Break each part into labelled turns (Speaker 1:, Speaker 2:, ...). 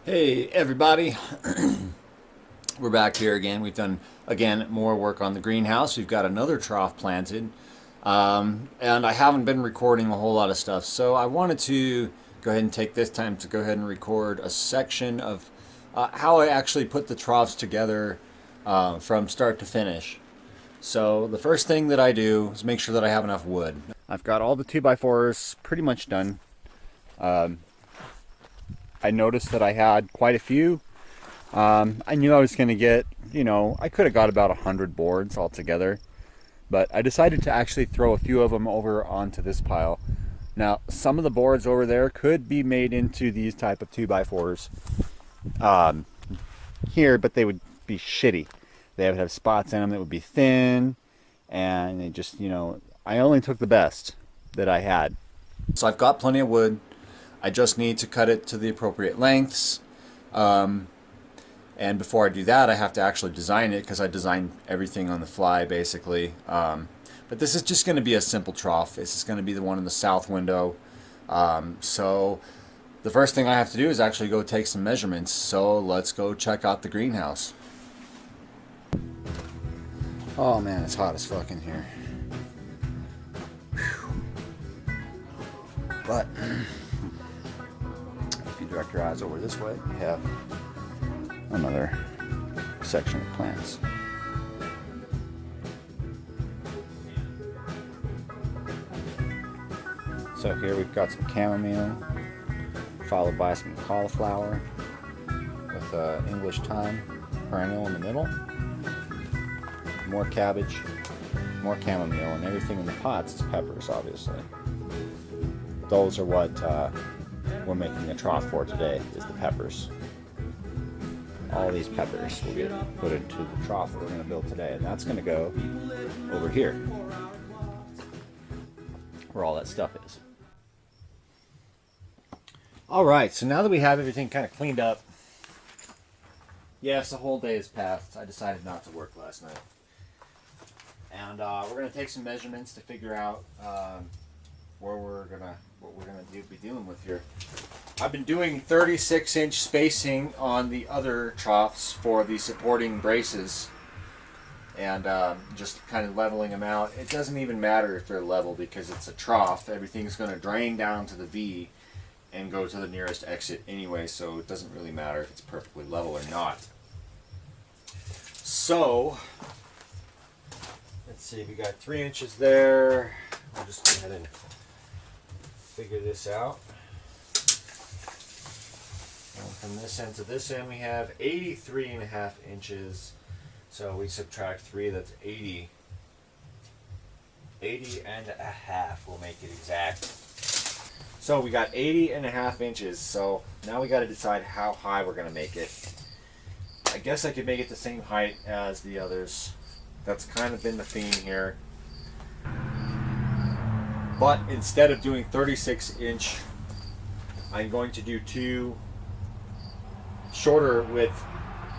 Speaker 1: Hey everybody, we're back here again. We've done again more work on the greenhouse. We've got another trough planted, and I haven't been recording a whole lot of stuff, so I wanted to go ahead and take this time to go ahead and record a section of how I actually put the troughs together from start to finish. So the first thing that I do is make sure that I have enough wood. I've got all the 2x4s pretty much done. I noticed that I had quite a few. I knew I was going to get, I could have got about 100 boards altogether, but I decided to actually throw a few of them over onto this pile. Now, some of the boards over there could be made into these type of 2x4s here, but they would be shitty. They would have spots in them that would be thin, and they just, I only took the best that I had. So I've got plenty of wood. I just need to cut it to the appropriate lengths. And before I do that, I have to actually design it because I design everything on the fly, basically. But this is just going to be a simple trough. This is going to be the one in the south window. So the first thing I have to do is actually go take some measurements. So let's go check out the greenhouse. Oh man, it's hot as fuck in here. Whew. But if you direct your eyes over this way, you have another section of plants. So here we've got some chamomile, followed by some cauliflower with English thyme perennial in the middle. More cabbage, more chamomile, and everything in the pots is peppers, obviously. Those are what we're making a trough for today, is the peppers. All these peppers will get put into the trough that we're going to build today, and that's going to go over here, where all that stuff is. Alright, so now that we have everything kind of cleaned up, yes, a whole day has passed. I decided not to work last night. And we're going to take some measurements to figure out what we're gonna be dealing with here. I've been doing 36-inch spacing on the other troughs for the supporting braces, and just kind of leveling them out. It doesn't even matter if they're level because it's a trough. Everything's going to drain down to the V and go to the nearest exit anyway, so it doesn't really matter if it's perfectly level or not. So let's see, we got 3 inches there. I'll just go ahead and figure this out. And from this end to this end, we have 83.5 inches. So we subtract 3, that's 80. 80.5 will make it exact. So we got 80.5 inches. So now we got to decide how high we're going to make it. I guess I could make it the same height as the others. That's kind of been the theme here. But instead of doing 36-inch, I'm going to do 2 shorter width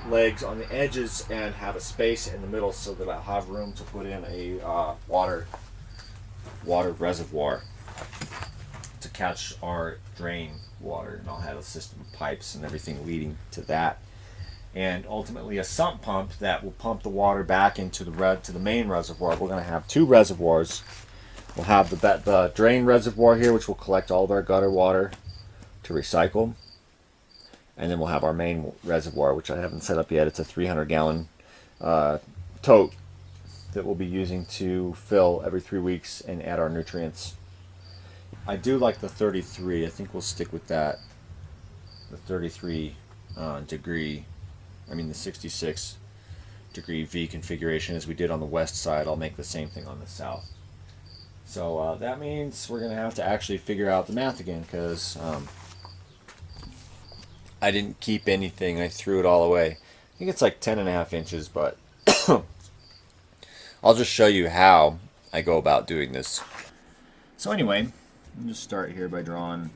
Speaker 1: legs on the edges and have a space in the middle so that I'll have room to put in a water reservoir to catch our drain water. And I'll have a system of pipes and everything leading to that. And ultimately a sump pump that will pump the water back into the main reservoir. We're going to have 2 reservoirs. We'll have the drain reservoir here, which will collect all of our gutter water to recycle. And then we'll have our main reservoir, which I haven't set up yet. It's a 300-gallon tote that we'll be using to fill every 3 weeks and add our nutrients. I do like the 33. I think we'll stick with that. The 33 degree. The 66 degree V configuration as we did on the west side. I'll make the same thing on the south. So that means we're going to have to actually figure out the math again because I didn't keep anything. I threw it all away. I think it's like 10.5 inches, but I'll just show you how I go about doing this. So anyway, I'll just start here by drawing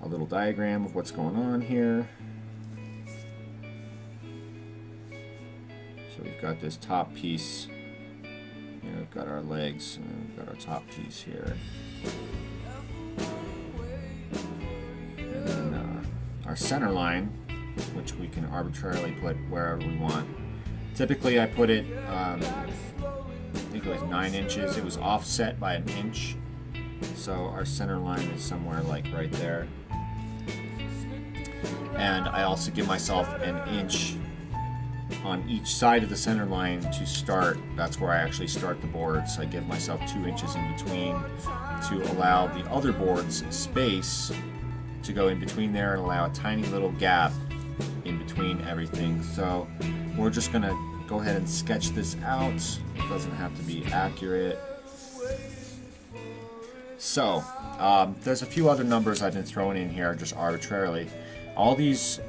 Speaker 1: a little diagram of what's going on here. So we've got this top piece. We've got our legs, and then we've got our top piece here. And then center line, which we can arbitrarily put wherever we want. Typically I put it, I think it was 9 inches. It was offset by an inch. So our center line is somewhere like right there. And I also give myself an inch on each side of the center line to start. That's where I actually start the boards. I give myself 2 inches in between to allow the other boards space to go in between there and allow a tiny little gap in between everything. So we're just gonna go ahead and sketch this out. It doesn't have to be accurate. So there's a few other numbers I've been throwing in here just arbitrarily. All these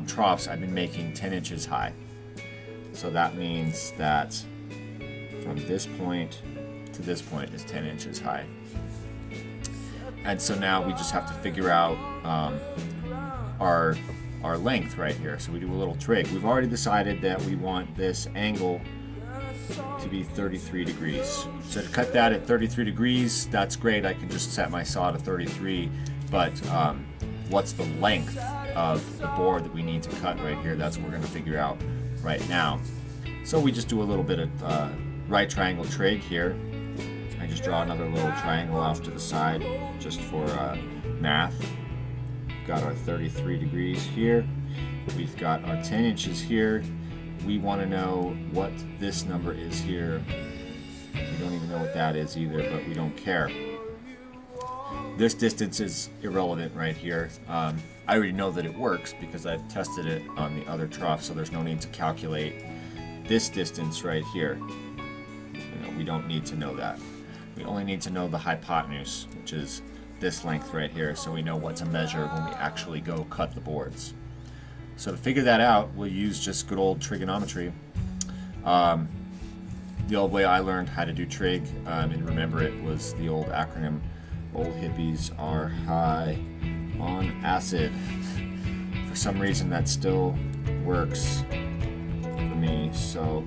Speaker 1: troughs I've been making 10 inches high. So that means that from this point to this point is 10 inches high. And so now we just have to figure out our length right here. So we do a little trig. We've already decided that we want this angle to be 33 degrees. So to cut that at 33 degrees, that's great. I can just set my saw to 33, but what's the length of the board that we need to cut right here? That's what we're gonna figure out right now. So we just do a little bit of right triangle trig here. I just draw another little triangle off to the side just for math. Got our 33 degrees here. We've got our 10 inches here. We want to know what this number is here. We don't even know what that is either, but we don't care. This distance is irrelevant right here. I already know that it works because I've tested it on the other trough, so there's no need to calculate this distance right here. We don't need to know that. We only need to know the hypotenuse, which is this length right here, so we know what to measure when we actually go cut the boards. So to figure that out, we'll use just good old trigonometry. The old way I learned how to do trig and remember it was the old acronym, old hippies are high on acid. For some reason that still works for me. So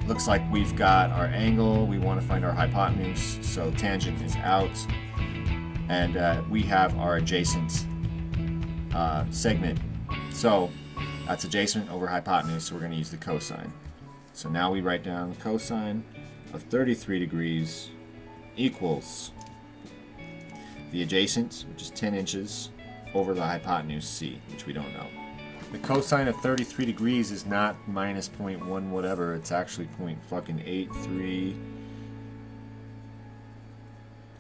Speaker 1: looks like we've got our angle. We want to find our hypotenuse, so tangent is out, and we have our adjacent segment. So that's adjacent over hypotenuse, so we're going to use the cosine. So now we write down the cosine of 33 degrees equals the adjacent, which is 10 inches, over the hypotenuse c, which we don't know. The cosine of 33 degrees is not minus 0.1 whatever, it's actually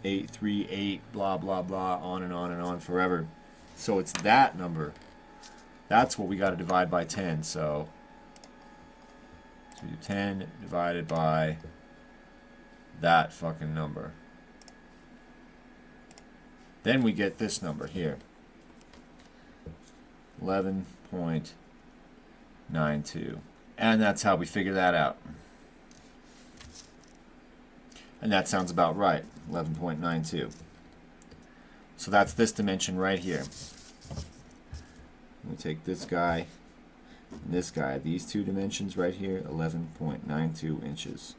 Speaker 1: .838 blah blah blah, on and on and on forever. So it's that number. That's what we got to divide by 10. So we do 10 divided by that fucking number. Then we get this number here. 11.92. And that's how we figure that out. And that sounds about right. 11.92. So that's this dimension right here. We take this guy and this guy. These two dimensions right here, 11.92 inches.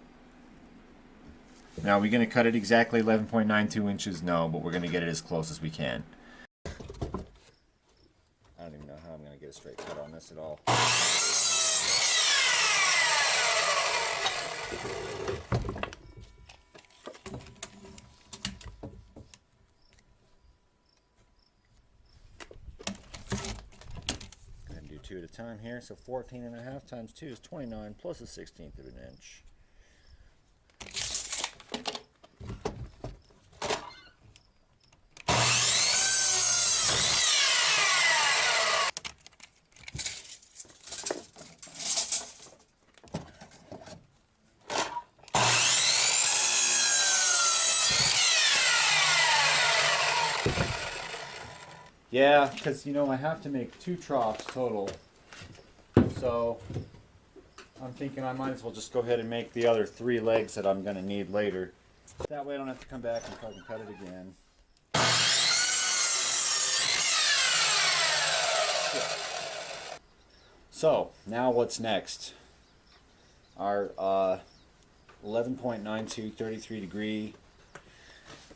Speaker 1: Now, are we going to cut it exactly 11.92 inches? No, but we're going to get it as close as we can. I don't even know how I'm going to get a straight cut on this at all. Go ahead and do 2 at a time here. So 14.5 times 2 is 29 plus a 16th of an inch. Yeah, because you know I have to make 2 troughs total, so I'm thinking I might as well just go ahead and make the other 3 legs that I'm going to need later. That way I don't have to come back and fucking cut it again. Yeah. So, now what's next? Our 11.92 33 degree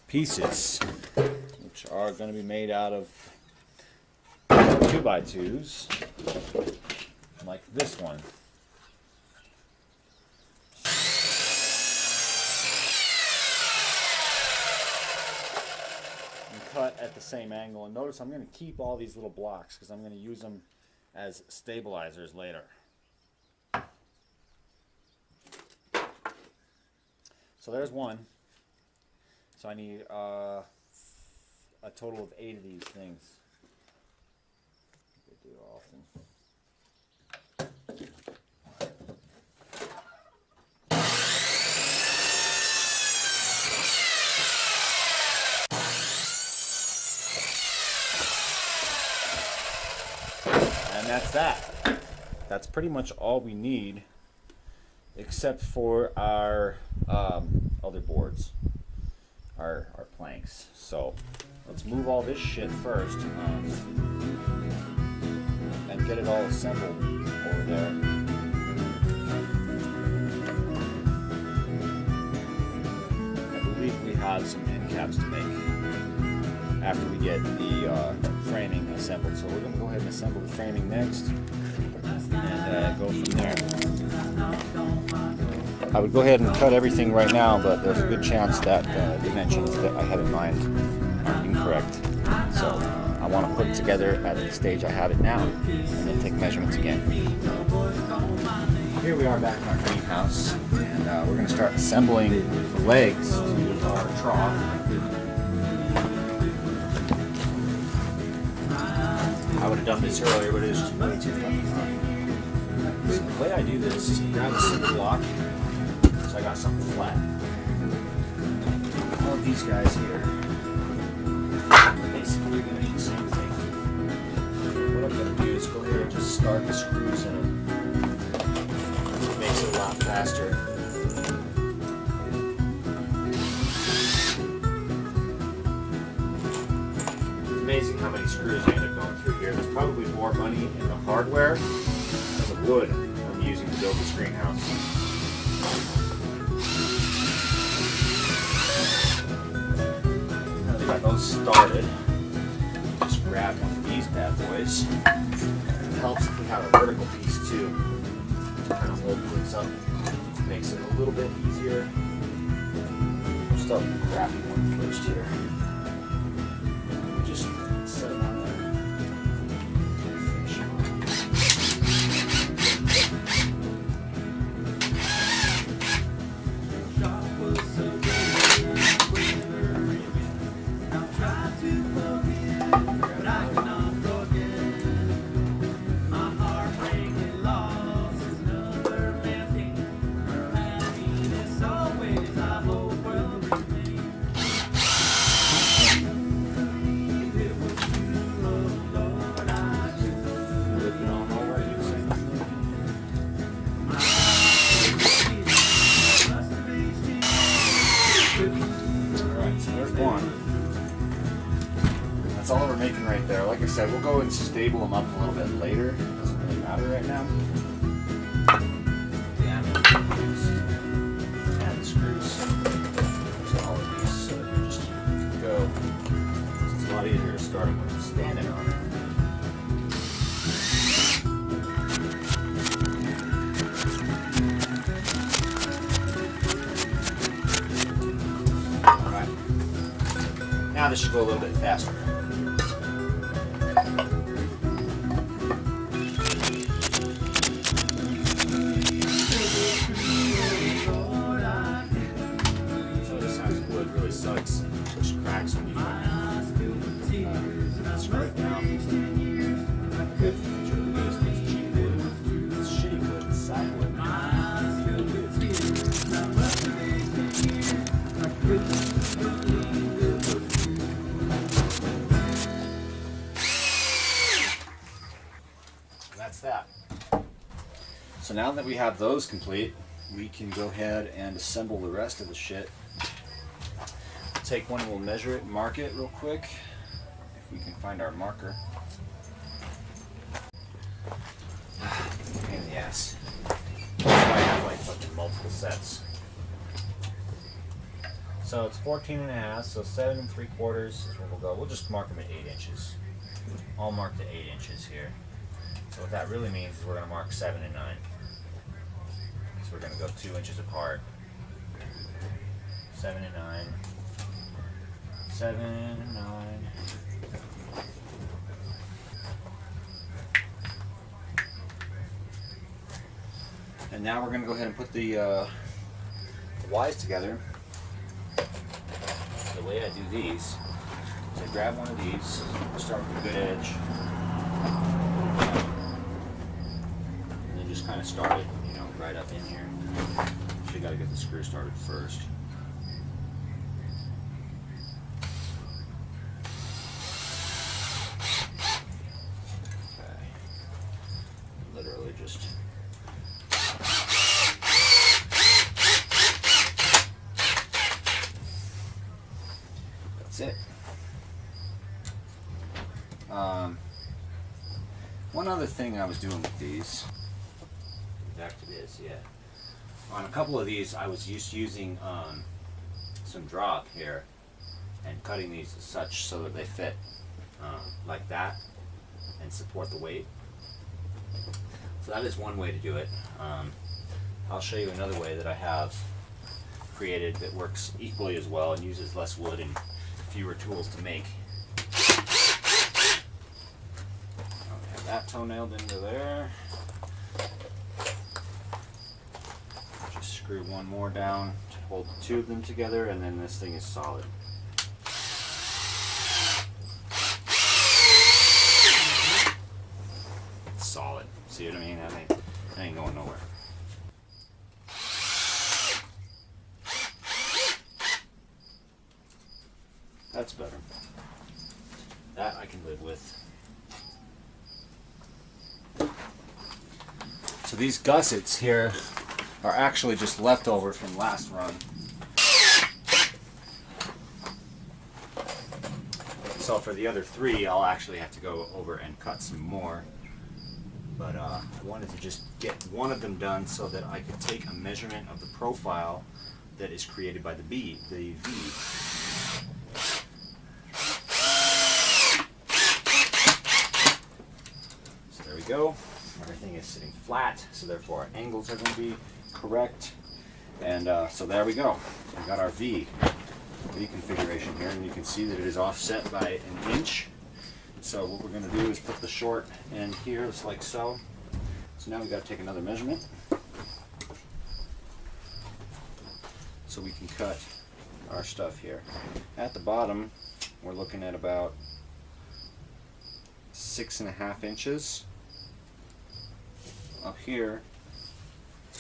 Speaker 1: pieces, which are going to be made out of 2x2s like this one. And cut at the same angle. And notice I'm going to keep all these little blocks because I'm going to use them as stabilizers later. So there's one. So I need a total of 8 of these things. I do often. And that's that. That's pretty much all we need, except for our other boards, our planks. So let's move all this shit first and get it all assembled over there. I believe we have some end caps to make after we get the framing assembled. So we're going to go ahead and assemble the framing next and go from there. I would go ahead and cut everything right now, but there's a good chance that the dimensions that I had in mind are incorrect. So I want to put it together at the stage I have it now and then take measurements again. Here we are back in our greenhouse, and we're going to start assembling the legs to our trough. I would have done this earlier, but it was just way too fucking hard. So the way I do this is grab a single block. I got something flat. All of these guys here basically going to do the same thing. What I'm going to do is go ahead and just start the screws in it. It makes it a lot faster. It's amazing how many screws I end up going through here. There's probably more money in the hardware than the wood I'm using to build this greenhouse. Got those started. Just grab one of these bad boys. It helps if we have a vertical piece too to kind of hold things up. Makes it a little bit easier. We'll start with the crappy one first here. Just set it on there. Finish That's all we're making right there. Like I said, we'll go and stable them up a little bit later. It doesn't really matter right now. Add the screws to all of these so that they just go. It's a lot easier to start them with standing on it. Alright. Now this should go a little bit faster. Sucks, which cracks when you screw it down. Good feature of this is cheap wood. It's shitty wood, it's side wood. That's that. So now that we have those complete, we can go ahead and assemble the rest of the shit. Take one and we'll measure it and mark it real quick if we can find our marker. Pain in the ass. That's why I have like fucking multiple sets. So it's 14 and a half, so 7 3/4 is where we'll go. We'll just mark them at 8 inches. all marked to 8 inches here. So what that really means is we're going to mark 7 and 9. So we're going to go 2 inches apart. 7 and 9. 7 and 9. And now we're going to go ahead and put the Ys together. The way I do these is I grab one of these, start with a good edge, and then just kind of start it, you know, right up in here. So you got to get the screw started first. Okay. Literally just. That's it. One other thing I was doing with these, back to this, yeah. On a couple of these, I was using some Trough here and cutting these as such so that they fit like that and support the weight. So that is one way to do it. I'll show you another way that I have created that works equally as well and uses less wood and fewer tools to make. That toe nailed into there. Just screw one more down to hold the two of them together, and then this thing is solid. It's solid. See what I mean? That ain't going nowhere. That's better. That I can live with. So these gussets here are actually just leftover from last run. So for the other 3, I'll actually have to go over and cut some more. But I wanted to just get one of them done so that I could take a measurement of the profile that is created by the V. So there we go. Everything is sitting flat, so therefore our angles are going to be correct. And so there we go. We've got our V configuration here, and you can see that it is offset by an inch. So what we're going to do is put the short end here, just like so. So now we've got to take another measurement so we can cut our stuff here. At the bottom, we're looking at about 6.5 inches. Up here,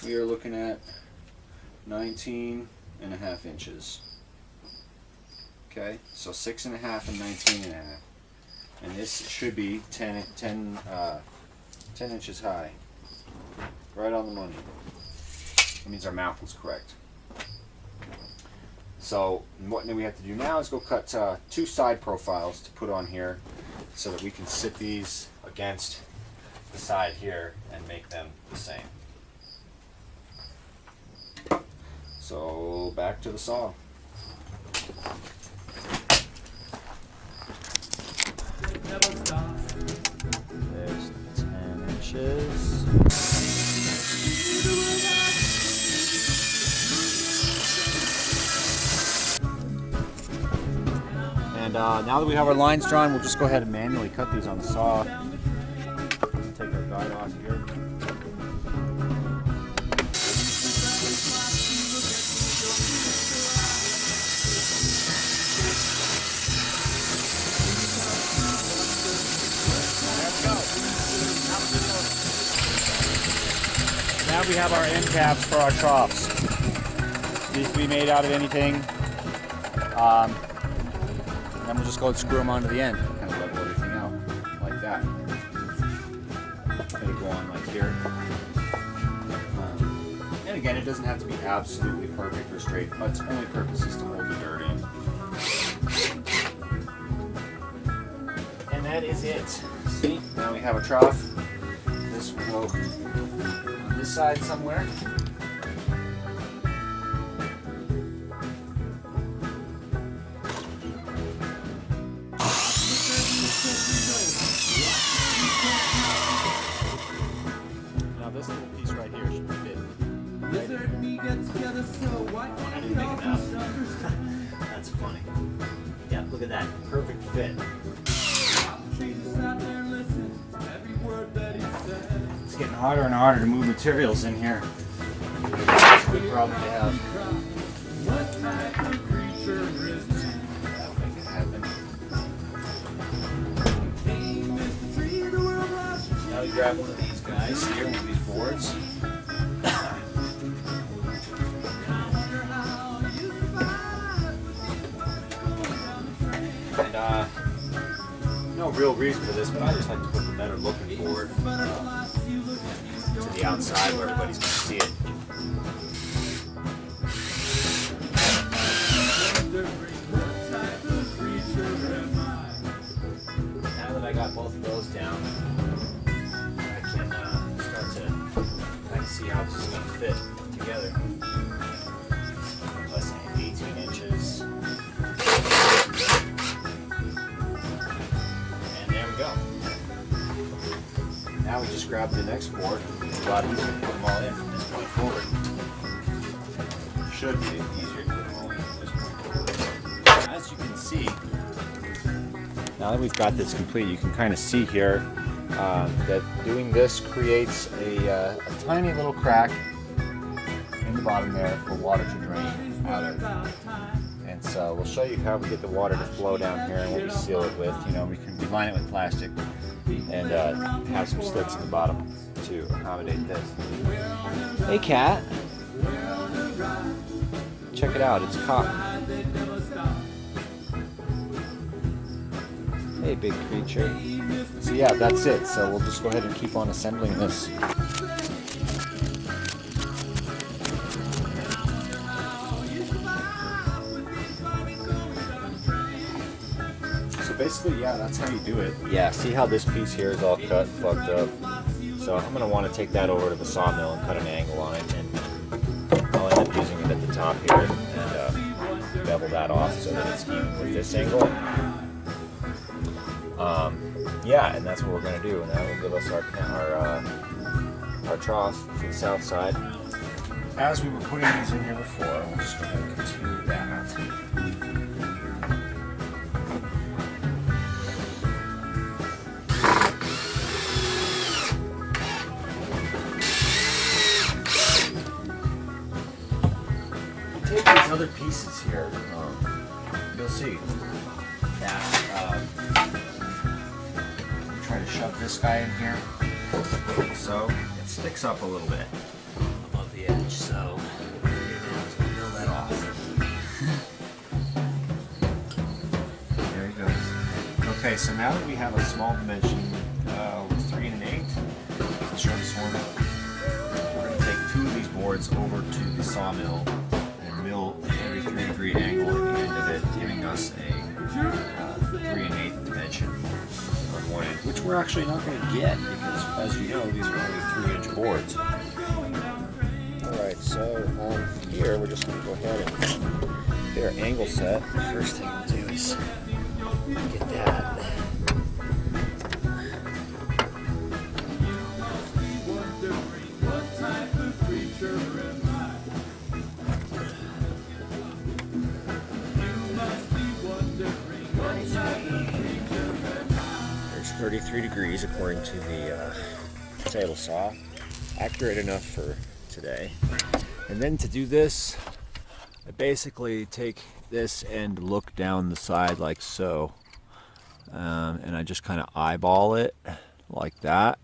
Speaker 1: we are looking at 19.5 inches. Okay, so 6.5 and 19.5. And this should be 10 inches high. Right on the money. That means our mouth was correct. So what we have to do now is go cut 2 side profiles to put on here so that we can sit these against the side here and make them the same. So back to the saw. There's 10 inches. And now that we have our lines drawn, we'll just go ahead and manually cut these on the saw. Take our guide off here. Now we have our end caps for our troughs. These can be made out of anything. And then we'll just go and screw them onto the end. Kind of level everything out like that. It'll go on like here. And again, it doesn't have to be absolutely perfect or straight, but its only purpose is to hold the dirt in. And that is it. See, now we have a trough. This will go on this side somewhere. that perfect fit.
Speaker 2: It's getting harder and harder to move materials in here. It's a good problem to have. That'll make it happen. Now we grab one of these guys here, one of these boards. And no real reason for this, but I just like to put the better looking board to the outside where everybody's going to see it. Now that I got both of those down, I can start to kind of see how this is going to fit together. Let's say 18 inches. And there we go. Now we just grab the next board. It's a lot easier to put them all in from this point forward. Should be easier to put them all in from this point forward. As you can see, now that we've got this complete, you can kind of see here that doing this creates a tiny little crack in the bottom there for water to drain out of. And so we'll show you how we get the water to flow down here and what we seal it with. You know, we line it with plastic and have some slits at the bottom to accommodate this. Hey cat, check it out, it's cotton. Hey big creature. So yeah, that's it. So we'll just go ahead and keep on assembling this. Basically, yeah, that's how you do it. Yeah, see how this piece here is all cut, fucked up. So I'm going to want to take that over to the sawmill and cut an angle on it, and I'll end up using it at the top here and bevel that off so that it's even with this angle. Yeah, and that's what we're going to do, and that will give us our trough for the south side. As we were putting these in here before, we'll just go ahead and continue that. Other pieces here, you'll see that try to shove this guy in here so it sticks up a little bit above the edge, so we're going to have to peel that off. There he goes. Okay, so now that we have a small dimension, 3 1/8, the sharpest one, we're going to take 2 of these boards over to the sawmill mill every 3-degree angle at the end of it, giving us a 3 1/8 dimension on one end, which we're actually not going to get because, as you know, these are only 3-inch boards. Alright, so here we're just going to go ahead and get our angle set. The first thing we'll do is get that. There's 33 degrees according to the table saw. Accurate enough for today. And then to do this, I basically take this and look down the side like so. And I just kind of eyeball it like that.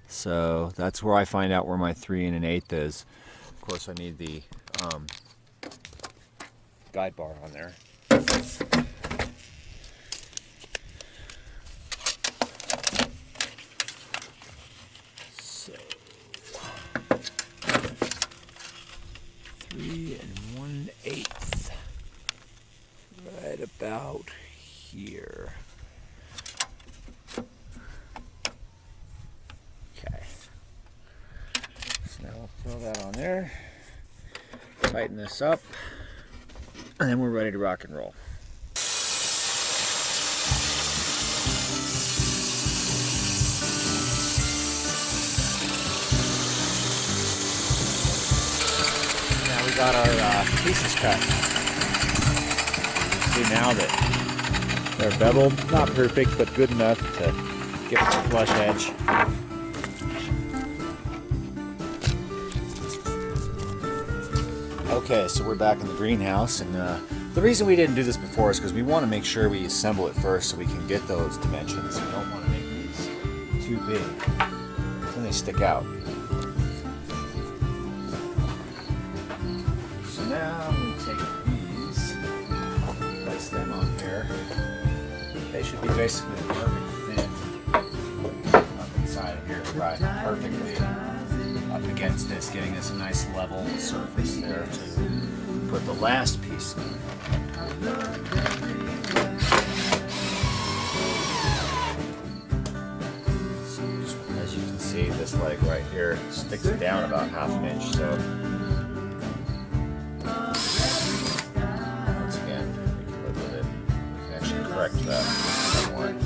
Speaker 2: So that's where I find out where my 3 1/8 is. Of course I need the guide bar on there. So 3 1/8, right about here. Okay. So now we'll throw that on there, tighten this up, and then we're ready to rock and roll. Now we got our pieces cut.
Speaker 3: especially now that they're beveled. Not perfect, but good enough to give it a flush edge. Okay, so we're back in the greenhouse, and the reason we didn't do this before is because we want to make sure we assemble it first so we can get those dimensions. We don't want to make these too big, then they stick out. So now we take these, place them on here. They should be basically the perfect fit up inside of here, right perfectly up against this, getting us a nice level surface there to put the last piece in. As you can see, this leg right here sticks it down about ½ an inch, so once again, we can live with it. We can actually correct that if we want.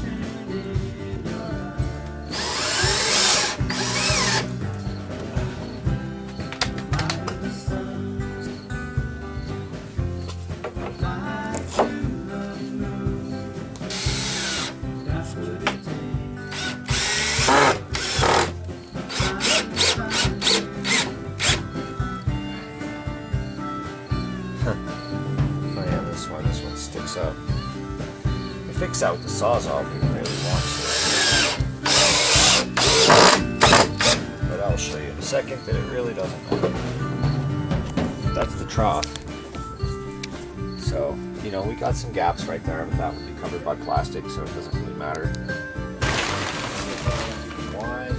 Speaker 3: Up. We fix that with the Sawzall if we really want to. But I'll show you in a second that it really doesn't matter. That's the trough. So, you know, we got some gaps right there, but that would be covered by plastic, so it doesn't really matter. Wide.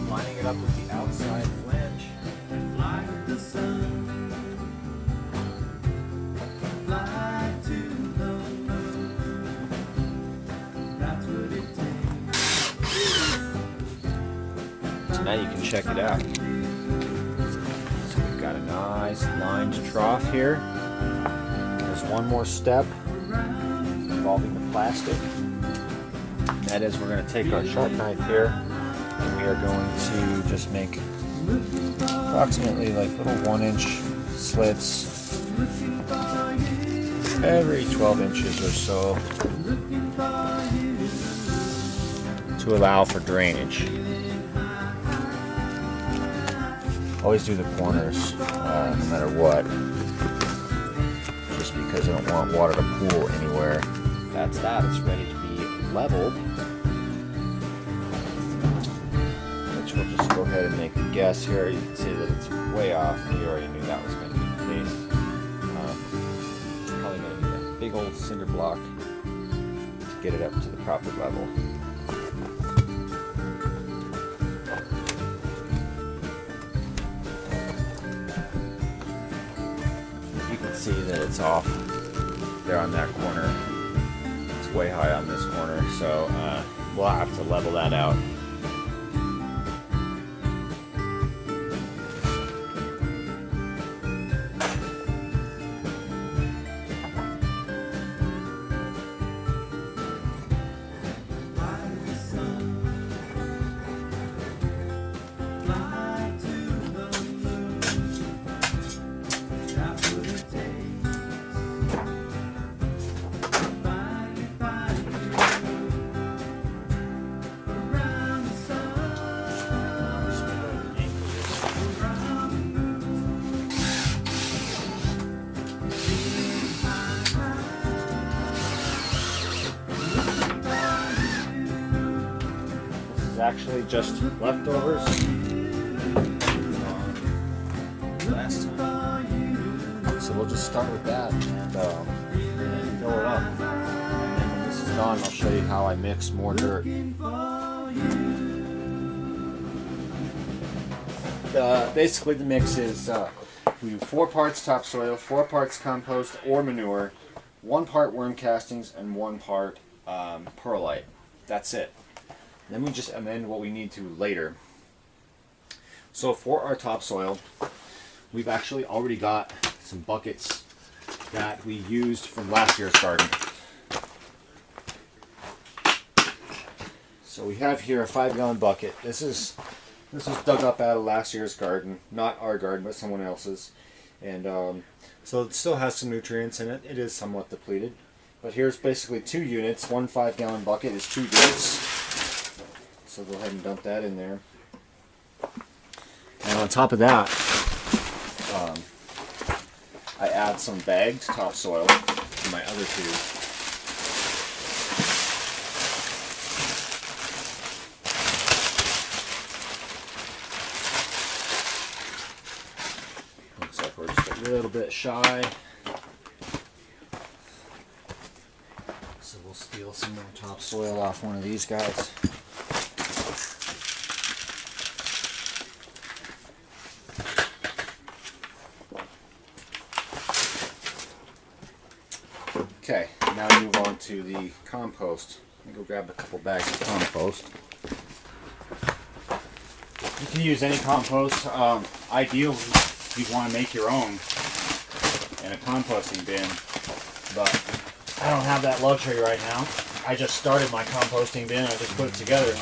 Speaker 3: Lining it up with the outside flange. Fly with the sun. Fly to the moon. That's what it takes. So now you can check it out. So we've got a nice lined trough here. There's one more step involving the plastic. That is, we're going to take our sharp knife here. We are going to just make approximately like little 1-inch slits every 12 inches or so to allow for drainage. Always do the corners no matter what, just because I don't want water to pool anywhere. That's that. It's ready to be leveled. We'll just go ahead and make a guess here. You can see that it's way off. We already knew that was going to be the case. Probably going to need a big old cinder block to get it up to the proper level. You can see that it's off there on that corner. It's way high on this corner, so we'll have to level that out. is actually just leftovers last time. So we'll just start with that and fill it up. And then when this is done, I'll show you how I mix more dirt. Basically the mix is we do 4 parts topsoil, 4 parts compost or manure, 1 part worm castings, and 1 part perlite. That's it. Then we just amend what we need to later. So for our topsoil, we've actually already got some buckets that we used from last year's garden. So we have here a 5-gallon bucket. This was dug up out of last year's garden, not our garden, but someone else's. And so it still has some nutrients in it. It is somewhat depleted. But here's basically 2 units. 1 5-gallon bucket is 2 units. So go ahead and dump that in there. And on top of that, I add some bagged topsoil to my other 2. Looks like we're just a little bit shy. So we'll steal some more topsoil off one of these guys. Okay, now move on to the compost. Let me go grab a couple bags of compost. You can use any compost. Ideally, you'd want to make your own in a composting bin, but I don't have that luxury right now. I just started my composting bin. I just put it together.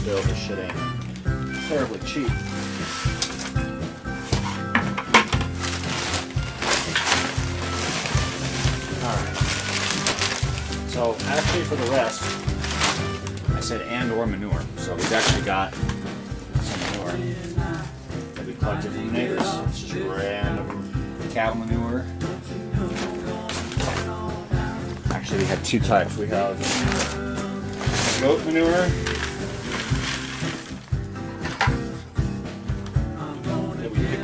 Speaker 3: This shit ain't terribly cheap. Alright. So actually for the rest, I said and or manure. So we've actually got some manure that we collected from the neighbors. It's just random cow manure. Actually we have 2 types. We have goat manure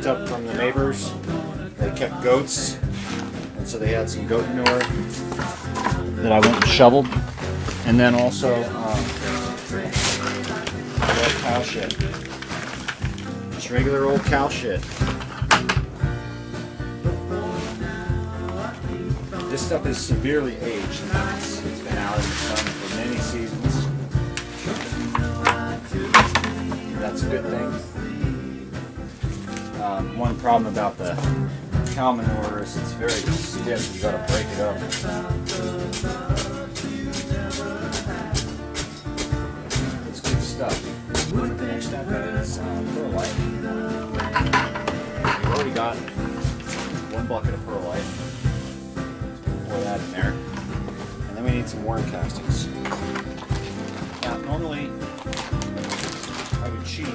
Speaker 3: up from the neighbors. They kept goats, and so they had some goat manure that I went and shoveled, and then also red cow shit, just regular old cow shit. This stuff is severely aged. It's been out in the sun for many seasons. That's a good thing. One problem about the cow manure is it's very stiff. You gotta break it up. It's good stuff. Next up is perlite. We've already got 1 bucket of perlite. Pour that in there. And then we need some worm castings. Now, normally I would cheat.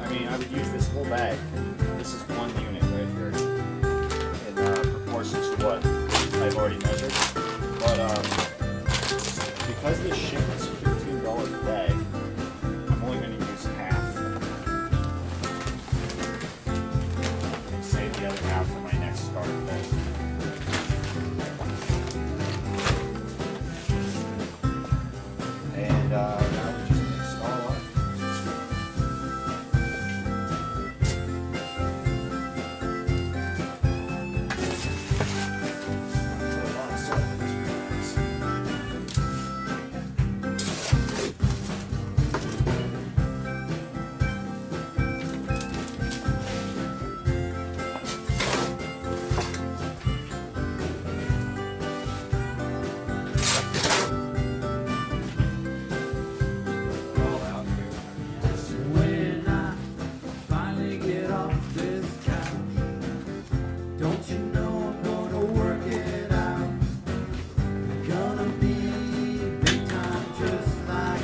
Speaker 3: I would use this whole bag. This is 1 unit right here in proportion to what I've already measured. But because this shit is $15 a bag, I'm only going to use half and save the other half for my next garden bag. And now we just mix it all up.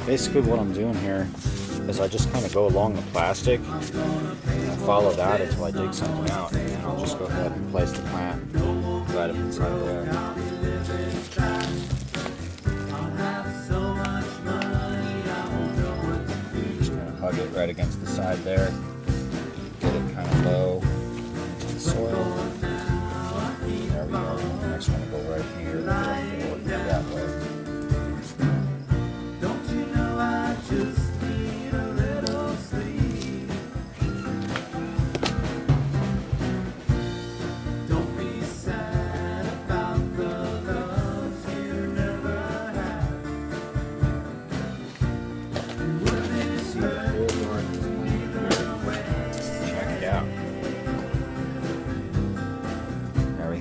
Speaker 3: Basically what I'm doing here is I just kind of go along the plastic and I follow that until I dig something out, and then I'll just go ahead and place the plant right up inside of there. Just kind of hug it right against the side there, get it kind of low into the soil. There we go. The next one will go right here, that way.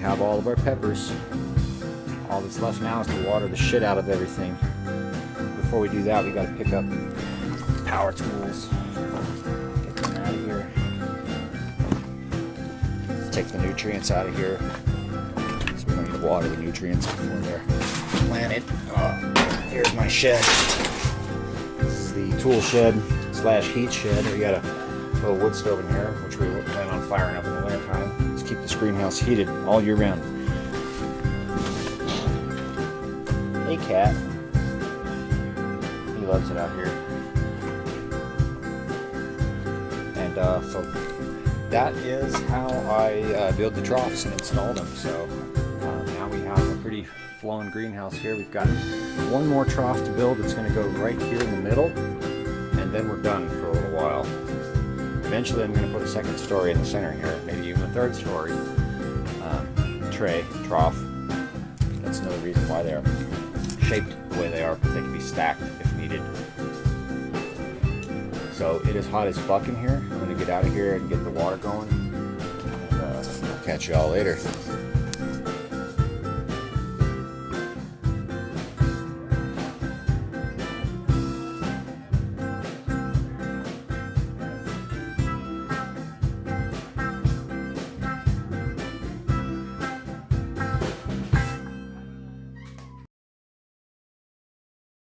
Speaker 3: Have all of our peppers. All that's left now is to water the shit out of everything. Before we do that, we got to pick up power tools. Get them out of here. Take the nutrients out of here. So we don't need to water the nutrients before they're planted. Here's my shed. This is the tool shed / heat shed. We got a little wood stove in here, which we plan on firing up in the winter time. Keep this greenhouse heated all year round. Hey cat. He loves it out here. And so that is how I build the troughs and install them. So now we have a pretty flowing greenhouse here. We've got one more trough to build. It's going to go right here in the middle, and then we're done for a little while. Eventually I'm going to put a second story in the center here, maybe even a third story trough. That's another reason why they're shaped the way they are, because they can be stacked if needed. So it is hot as fuck in here. I'm going to get out of here and get the water going. And, I'll catch you all later.